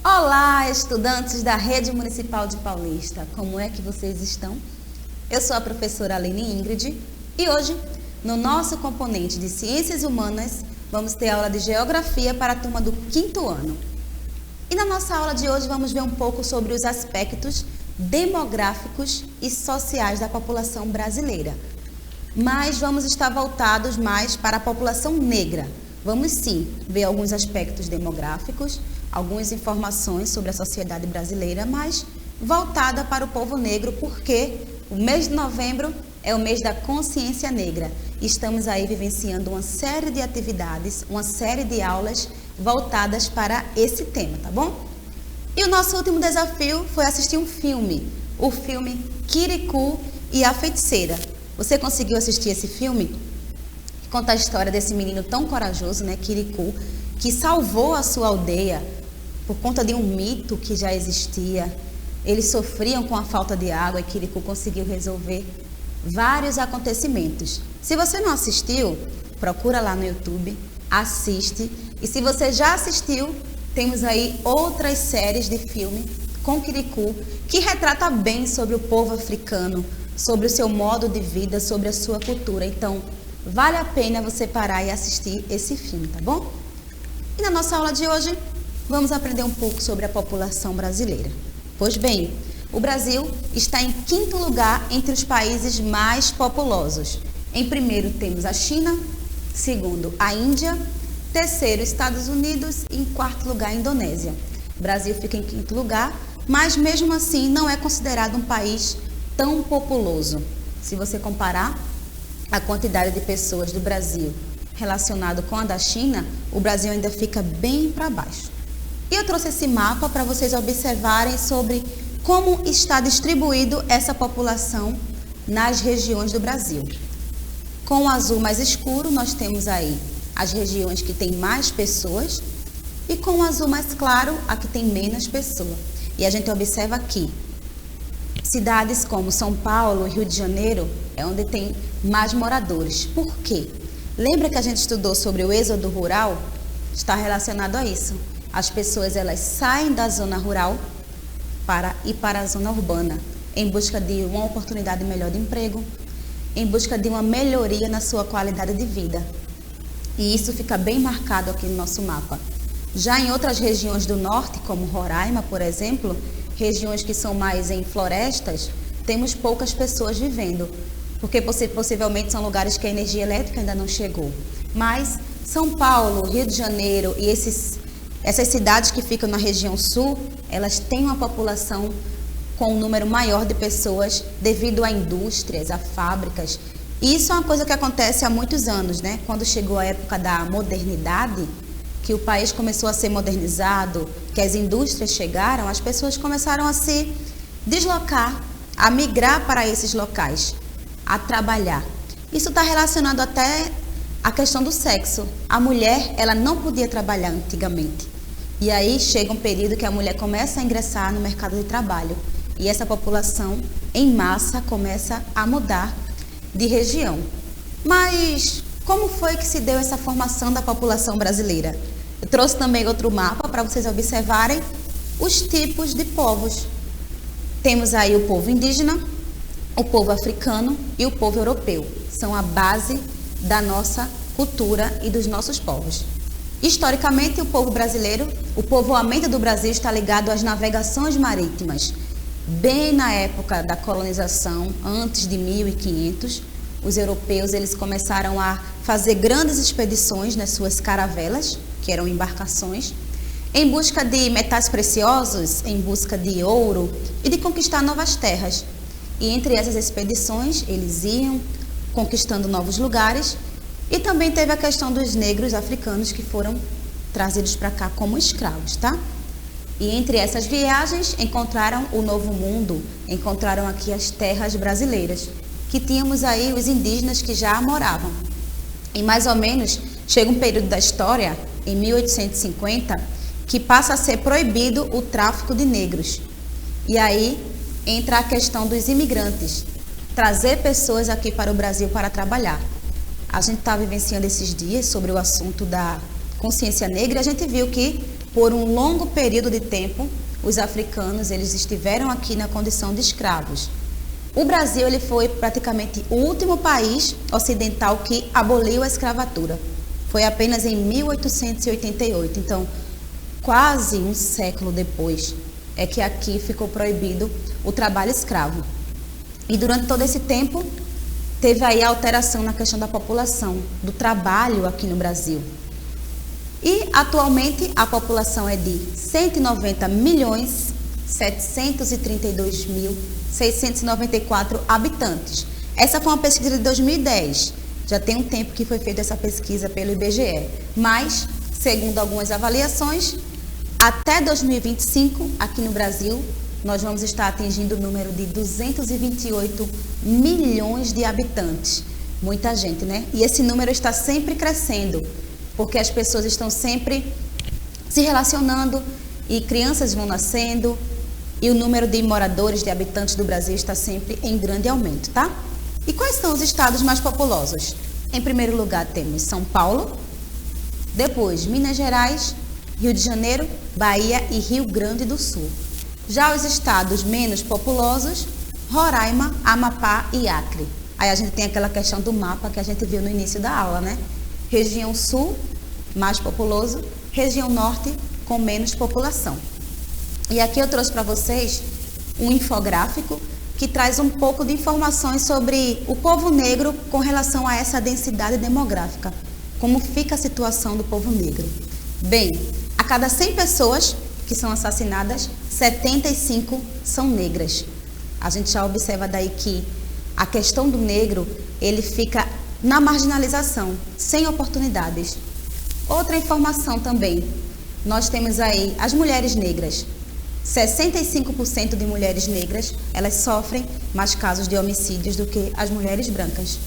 Olá, estudantes da Rede Municipal de Paulista, como é que vocês estão? Eu sou a professora Aline Ingrid e hoje, no nosso componente de Ciências Humanas, vamos ter aula de Geografia para a turma do 5º ano. E na nossa aula de hoje vamos ver um pouco sobre os aspectos demográficos e sociais da população brasileira. Mas vamos estar voltados mais para a população negra. Vamos sim ver alguns aspectos demográficos, algumas informações sobre a sociedade brasileira, mas voltada para o povo negro, porque o mês de novembro é o mês da consciência negra. Estamos aí vivenciando uma série de atividades, uma série de aulas voltadas para esse tema, tá bom? E o nosso último desafio foi assistir um filme, o filme Kirikou e a Feiticeira. Você conseguiu assistir esse filme? Conta a história desse menino tão corajoso, né, Kirikou, que salvou a sua aldeia por conta de um mito que já existia. Eles sofriam com a falta de água e Kirikou conseguiu resolver vários acontecimentos. Se você não assistiu, procura lá no YouTube, assiste. E se você já assistiu, temos aí outras séries de filme com Kirikou que retrata bem sobre o povo africano, sobre o seu modo de vida, sobre a sua cultura. Então, vale a pena você parar e assistir esse filme, tá bom? E na nossa aula de hoje, vamos aprender um pouco sobre a população brasileira. Pois bem, o Brasil está em 5º lugar entre os países mais populosos. Em primeiro temos a China, segundo a Índia, terceiro Estados Unidos e em 4º lugar a Indonésia. O Brasil fica em 5º lugar, mas mesmo assim não é considerado um país tão populoso. Se você comparar a quantidade de pessoas do Brasil relacionado com a da China, o Brasil ainda fica bem para baixo. E eu trouxe esse mapa para vocês observarem sobre como está distribuído essa população nas regiões do Brasil. Com o azul mais escuro, nós temos aí as regiões que têm mais pessoas e com o azul mais claro, a que tem menos pessoas. E a gente observa aqui, cidades como São Paulo e Rio de Janeiro é onde tem mais moradores. Por quê? Lembra que a gente estudou sobre o êxodo rural? Está relacionado a isso. As pessoas elas saem da zona rural para ir para a zona urbana, em busca de uma oportunidade melhor de emprego, em busca de uma melhoria na sua qualidade de vida. E isso fica bem marcado aqui no nosso mapa. Já em outras regiões do norte, como Roraima, por exemplo, regiões que são mais em florestas, temos poucas pessoas vivendo, porque possivelmente são lugares que a energia elétrica ainda não chegou. Mas São Paulo, Rio de Janeiro e essas cidades que ficam na região sul, elas têm uma população com um número maior de pessoas devido a indústrias, a fábricas. E isso é uma coisa que acontece há muitos anos, né? Quando chegou a época da modernidade, que o país começou a ser modernizado, que as indústrias chegaram, as pessoas começaram a se deslocar, a migrar para esses locais, a trabalhar. Isso está relacionado até à questão do sexo. A mulher, ela não podia trabalhar antigamente. E aí chega um período que a mulher começa a ingressar no mercado de trabalho. E essa população, em massa, começa a mudar de região. Mas como foi que se deu essa formação da população brasileira? Eu trouxe também outro mapa para vocês observarem os tipos de povos. Temos aí o povo indígena, o povo africano e o povo europeu. São a base da nossa cultura e dos nossos povos. Historicamente, o povo brasileiro, o povoamento do Brasil está ligado às navegações marítimas. Bem na época da colonização, antes de 1500, os europeus eles começaram a fazer grandes expedições nas suas caravelas, que eram embarcações, em busca de metais preciosos, em busca de ouro e de conquistar novas terras. E entre essas expedições, eles iam conquistando novos lugares e também teve a questão dos negros africanos que foram trazidos para cá como escravos, tá? E entre essas viagens encontraram o Novo Mundo, encontraram aqui as terras brasileiras, que tínhamos aí os indígenas que já moravam. E mais ou menos chega um período da história, em 1850, que passa a ser proibido o tráfico de negros. E aí entra a questão dos imigrantes, trazer pessoas aqui para o Brasil para trabalhar. A gente está vivenciando esses dias sobre o assunto da consciência negra, a gente viu que por um longo período de tempo os africanos eles estiveram aqui na condição de escravos. O Brasil ele foi praticamente o último país ocidental que aboliu a escravatura. Foi apenas em 1888, então quase um século depois é que aqui ficou proibido o trabalho escravo. E durante todo esse tempo teve aí a alteração na questão da população, do trabalho aqui no Brasil. E atualmente a população é de 190.732.694 habitantes. Essa foi uma pesquisa de 2010. Já tem um tempo que foi feita essa pesquisa pelo IBGE. Mas, segundo algumas avaliações, até 2025, aqui no Brasil, nós vamos estar atingindo o número de 228 milhões de habitantes. Muita gente, né? E esse número está sempre crescendo, porque as pessoas estão sempre se relacionando e crianças vão nascendo e o número de moradores, de habitantes do Brasil está sempre em grande aumento, tá? E quais são os estados mais populosos? Em primeiro lugar temos São Paulo, depois Minas Gerais, Rio de Janeiro, Bahia e Rio Grande do Sul. Já os estados menos populosos, Roraima, Amapá e Acre. Aí a gente tem aquela questão do mapa que a gente viu no início da aula, né? Região Sul, mais populoso, região Norte, com menos população. E aqui eu trouxe para vocês um infográfico que traz um pouco de informações sobre o povo negro com relação a essa densidade demográfica. Como fica a situação do povo negro? Bem, a cada 100 pessoas que são assassinadas, 75 são negras. A gente já observa daí que a questão do negro, ele fica na marginalização, sem oportunidades. Outra informação também, nós temos aí as mulheres negras. 65% de mulheres negras, elas sofrem mais casos de homicídios do que as mulheres brancas.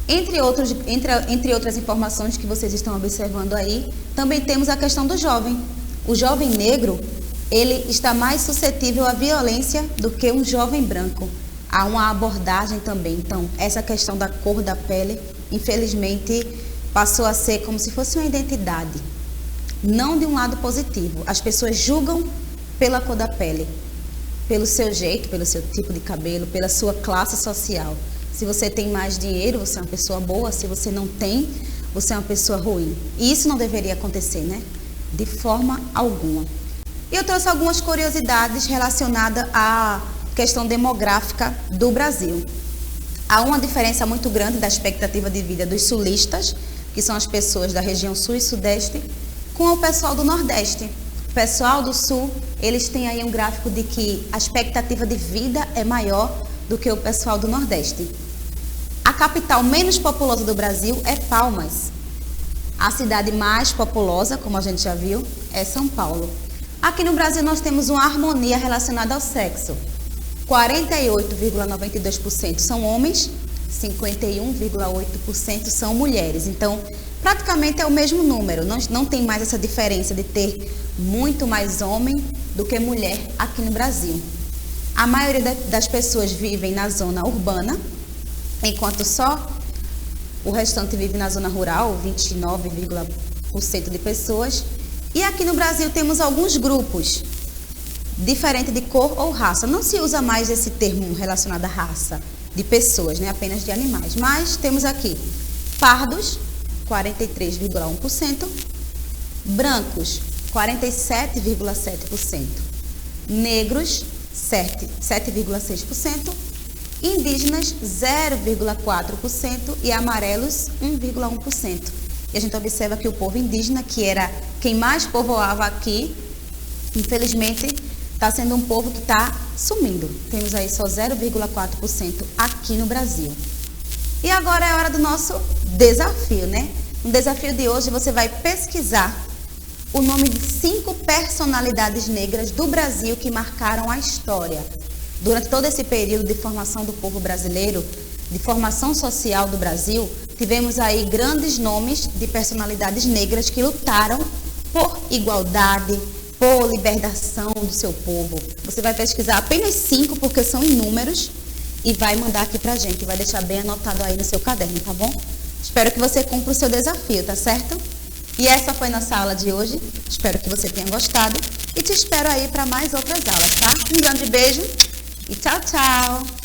Entre outras informações que vocês estão observando aí, também temos a questão do jovem. O jovem negro, ele está mais suscetível à violência do que um jovem branco. Há uma abordagem também. Então, essa questão da cor da pele, infelizmente, passou a ser como se fosse uma identidade. Não de um lado positivo. As pessoas julgam pela cor da pele, pelo seu jeito, pelo seu tipo de cabelo, pela sua classe social. Se você tem mais dinheiro, você é uma pessoa boa. Se você não tem, você é uma pessoa ruim. E isso não deveria acontecer, né? De forma alguma. E eu trouxe algumas curiosidades relacionadas à questão demográfica do Brasil. Há uma diferença muito grande da expectativa de vida dos sulistas, que são as pessoas da região sul e sudeste, com o pessoal do nordeste. O pessoal do sul, eles têm aí um gráfico de que a expectativa de vida é maior do que o pessoal do nordeste. A capital menos populosa do Brasil é Palmas. A cidade mais populosa, como a gente já viu, é São Paulo. Aqui no Brasil nós temos uma harmonia relacionada ao sexo. 48,92% são homens, 51,8% são mulheres. Então, praticamente é o mesmo número. Não tem mais essa diferença de ter muito mais homem do que mulher aqui no Brasil. A maioria das pessoas vivem na zona urbana, enquanto só o restante vive na zona rural, 29,% de pessoas. E aqui no Brasil temos alguns grupos, diferente de cor ou raça. Não se usa mais esse termo relacionado à raça de pessoas, né? Apenas de animais. Mas temos aqui pardos, 43,1%, brancos, 47,7%, negros, 7,6%, indígenas 0,4% e amarelos 1,1%. E a gente observa que o povo indígena, que era quem mais povoava aqui, infelizmente está sendo um povo que está sumindo. Temos aí só 0,4% aqui no Brasil. E agora é a hora do nosso desafio, né? No desafio de hoje você vai pesquisar o nome de 5 personalidades negras do Brasil que marcaram a história. Durante todo esse período de formação do povo brasileiro, de formação social do Brasil, tivemos aí grandes nomes de personalidades negras que lutaram por igualdade, por libertação do seu povo. Você vai pesquisar apenas 5, porque são inúmeros, e vai mandar aqui pra gente, vai deixar bem anotado aí no seu caderno, tá bom? Espero que você cumpra o seu desafio, tá certo? E essa foi nossa aula de hoje. Espero que você tenha gostado e te espero aí para mais outras aulas, tá? Um grande beijo e tchau, tchau!